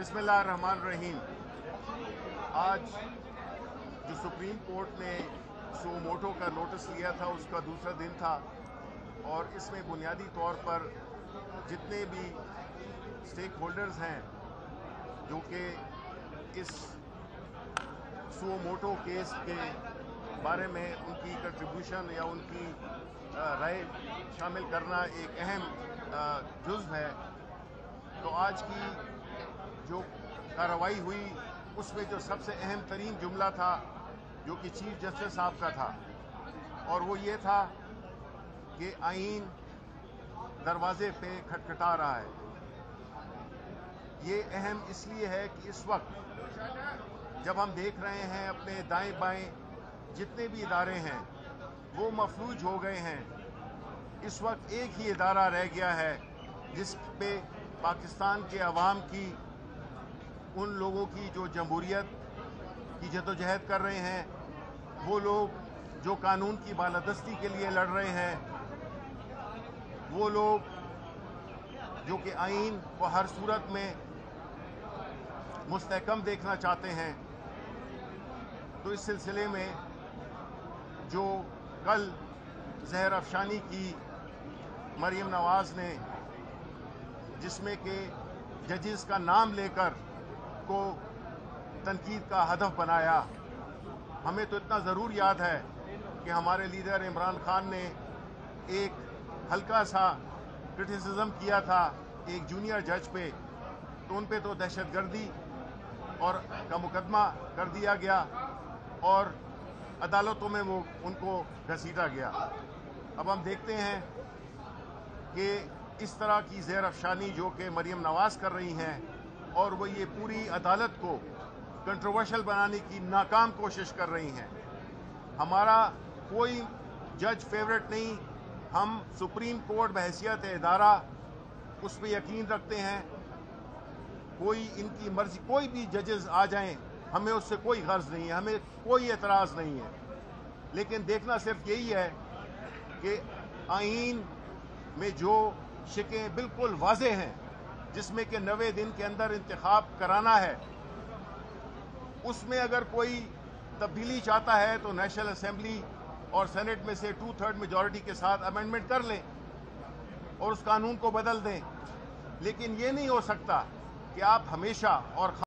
बिस्मिल्लाहिर्रहमानिर्रहीम। आज जो सुप्रीम कोर्ट ने सो मोटो का नोटिस लिया था उसका दूसरा दिन था और इसमें बुनियादी तौर पर जितने भी स्टेक होल्डर्स हैं जो कि इस सो मोटो केस के बारे में उनकी कंट्रीब्यूशन या उनकी राय शामिल करना एक अहम जुज़्व है। तो आज की जो कार्रवाई हुई उसमें जो सबसे अहम तरीन जुमला था जो कि चीफ जस्टिस साहब का था और वो ये था कि आईन दरवाजे पे खटखटा रहा है। ये अहम इसलिए है कि इस वक्त जब हम देख रहे हैं अपने दाएं बाएं जितने भी इदारे हैं वो मफलूज हो गए हैं। इस वक्त एक ही इदारा रह गया है जिस पे पाकिस्तान के अवाम की, उन लोगों की जो जमहूरियत की जदोजहद कर रहे हैं, वो लोग जो कानून की बालादस्ती के लिए लड़ रहे हैं, वो लोग जो कि आईन को हर सूरत में मुस्तहकम देखना चाहते हैं। तो इस सिलसिले में जो कल जहर अफशानी की मरियम नवाज ने, जिसमें कि जजेस का नाम लेकर को तनकीद का हदफ बनाया, हमें तो इतना ज़रूर याद है कि हमारे लीडर इमरान खान ने एक हल्का सा क्रिटिसिज्म किया था एक जूनियर जज पे, तो उन पे तो दहशतगर्दी और का मुकदमा कर दिया गया और अदालतों में वो उनको घसीटा गया। अब हम देखते हैं कि इस तरह की ज़हर अफशानी जो कि मरियम नवाज कर रही हैं और वो ये पूरी अदालत को कंट्रोवर्शियल बनाने की नाकाम कोशिश कर रही हैं। हमारा कोई जज फेवरेट नहीं, हम सुप्रीम कोर्ट बहैसियत इदारा उस पर यकीन रखते हैं। कोई इनकी मर्जी, कोई भी जजेस आ जाएं, हमें उससे कोई गर्ज नहीं है, हमें कोई एतराज़ नहीं है। लेकिन देखना सिर्फ यही है कि आईन में जो शिकें बिल्कुल वाज़ेह हैं, जिसमें कि 90 दिन के अंदर इंतखाब कराना है, उसमें अगर कोई तब्दीली चाहता है तो नेशनल असेंबली और सेनेट में से 2/3 मेजॉरिटी के साथ अमेंडमेंट कर लें और उस कानून को बदल दें। लेकिन ये नहीं हो सकता कि आप हमेशा और